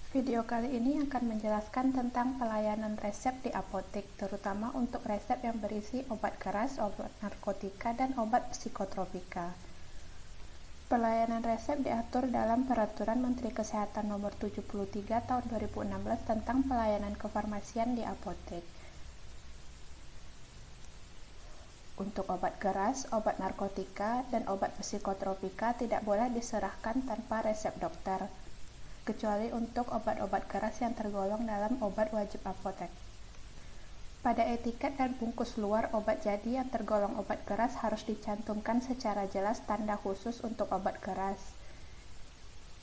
Video kali ini akan menjelaskan tentang pelayanan resep di apotek, terutama untuk resep yang berisi obat keras, obat narkotika, dan obat psikotropika. Pelayanan resep diatur dalam Peraturan Menteri Kesehatan Nomor 73 Tahun 2016 tentang pelayanan kefarmasian di apotek. Untuk obat keras, obat narkotika, dan obat psikotropika tidak boleh diserahkan tanpa resep dokter, kecuali untuk obat-obat keras yang tergolong dalam obat wajib apotek. Pada etiket dan bungkus luar obat jadi yang tergolong obat keras harus dicantumkan secara jelas tanda khusus untuk obat keras,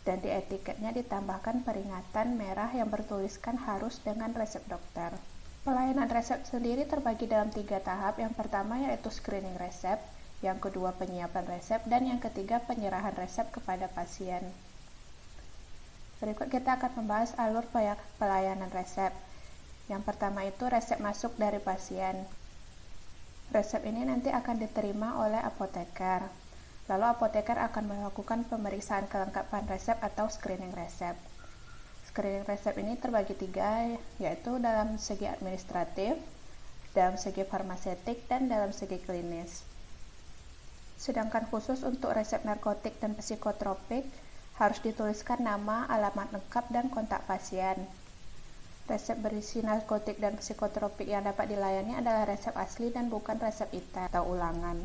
dan di etiketnya ditambahkan peringatan merah yang bertuliskan harus dengan resep dokter. Pelayanan resep sendiri terbagi dalam 3 tahap. Yang pertama yaitu screening resep, yang kedua penyiapan resep, dan yang ketiga penyerahan resep kepada pasien. Berikut kita akan membahas alur pelayanan resep. Yang pertama itu resep masuk dari pasien. Resep ini nanti akan diterima oleh apoteker. Lalu apoteker akan melakukan pemeriksaan kelengkapan resep atau screening resep. Screening resep ini terbagi 3, yaitu dalam segi administratif, dalam segi farmasetik, dan dalam segi klinis. Sedangkan khusus untuk resep narkotik dan psikotropik, harus dituliskan nama, alamat lengkap, dan kontak pasien. Resep berisi narkotik dan psikotropik yang dapat dilayani adalah resep asli dan bukan resep ITA atau ulangan.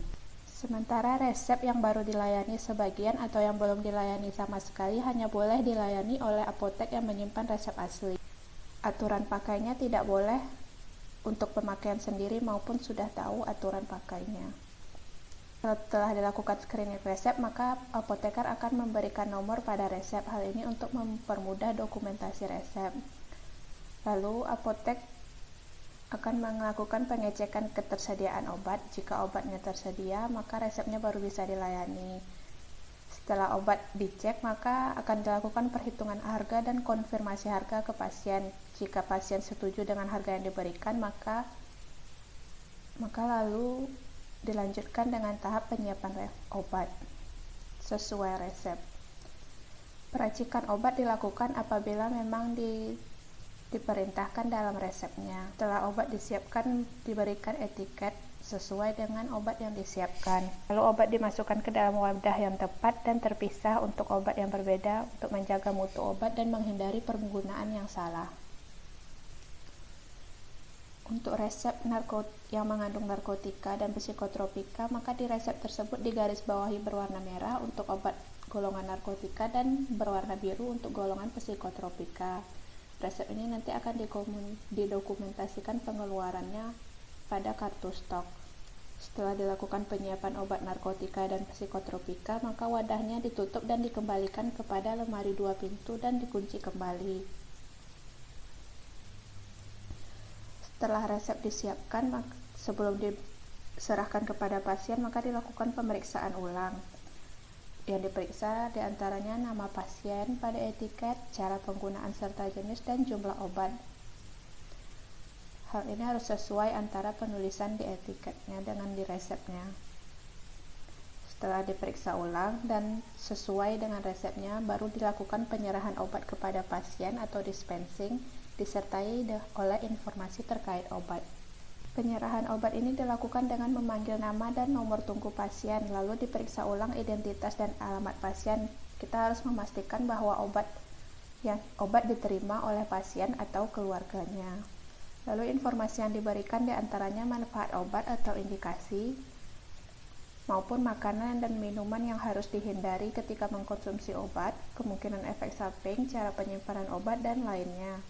Sementara resep yang baru dilayani sebagian atau yang belum dilayani sama sekali hanya boleh dilayani oleh apotek yang menyimpan resep asli. Aturan pakainya tidak boleh untuk pemakaian sendiri maupun sudah tahu aturan pakainya. Setelah dilakukan screening resep, maka apoteker akan memberikan nomor pada resep. Hal ini untuk mempermudah dokumentasi resep. Lalu apotek akan melakukan pengecekan ketersediaan obat. Jika obatnya tersedia, maka resepnya baru bisa dilayani. Setelah obat dicek, maka akan dilakukan perhitungan harga dan konfirmasi harga ke pasien. Jika pasien setuju dengan harga yang diberikan, maka lalu dilanjutkan dengan tahap penyiapan obat sesuai resep. Peracikan obat dilakukan apabila memang diperintahkan dalam resepnya. Setelah obat disiapkan, diberikan etiket sesuai dengan obat yang disiapkan. Lalu obat dimasukkan ke dalam wadah yang tepat dan terpisah untuk obat yang berbeda untuk menjaga mutu obat dan menghindari penggunaan yang salah. Untuk resep yang mengandung narkotika dan psikotropika, maka di resep tersebut digarisbawahi berwarna merah untuk obat golongan narkotika dan berwarna biru untuk golongan psikotropika. Resep ini nanti akan didokumentasikan pengeluarannya pada kartu stok. Setelah dilakukan penyiapan obat narkotika dan psikotropika, maka wadahnya ditutup dan dikembalikan kepada lemari 2 pintu dan dikunci kembali. Setelah resep disiapkan, sebelum diserahkan kepada pasien, maka dilakukan pemeriksaan ulang. Yang diperiksa diantaranya nama pasien pada etiket, cara penggunaan serta jenis dan jumlah obat. Hal ini harus sesuai antara penulisan di etiketnya dengan di resepnya. Setelah diperiksa ulang dan sesuai dengan resepnya, baru dilakukan penyerahan obat kepada pasien atau dispensing, disertai oleh informasi terkait obat. Penyerahan obat ini dilakukan dengan memanggil nama dan nomor tunggu pasien, lalu diperiksa ulang identitas dan alamat pasien. Kita harus memastikan bahwa obat diterima oleh pasien atau keluarganya. Lalu informasi yang diberikan diantaranya manfaat obat atau indikasi, maupun makanan dan minuman yang harus dihindari ketika mengkonsumsi obat, kemungkinan efek samping, cara penyimpanan obat, dan lainnya.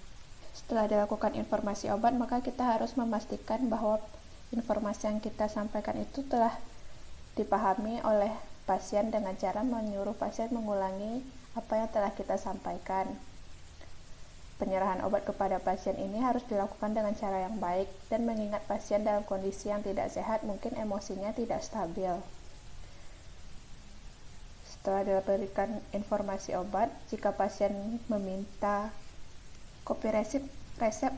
Setelah dilakukan informasi obat, maka kita harus memastikan bahwa informasi yang kita sampaikan itu telah dipahami oleh pasien dengan cara menyuruh pasien mengulangi apa yang telah kita sampaikan. Penyerahan obat kepada pasien ini harus dilakukan dengan cara yang baik dan mengingat pasien dalam kondisi yang tidak sehat, mungkin emosinya tidak stabil. Setelah diberikan informasi obat, jika pasien meminta kopi resep,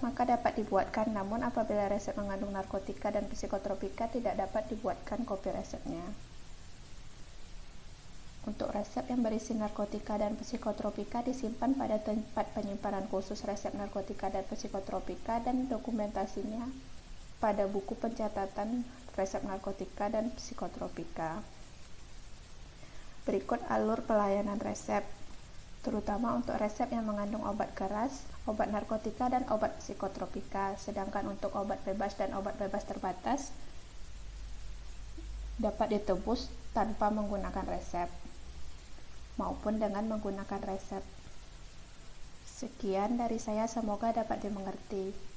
maka dapat dibuatkan, namun apabila resep mengandung narkotika dan psikotropika tidak dapat dibuatkan kopi resepnya. Untuk resep yang berisi narkotika dan psikotropika disimpan pada tempat penyimpanan khusus resep narkotika dan psikotropika dan dokumentasinya pada buku pencatatan resep narkotika dan psikotropika. Berikut alur pelayanan resep, terutama untuk resep yang mengandung obat keras, obat narkotika, dan obat psikotropika, sedangkan untuk obat bebas dan obat bebas terbatas dapat ditebus tanpa menggunakan resep maupun dengan menggunakan resep. Sekian dari saya, semoga dapat dimengerti.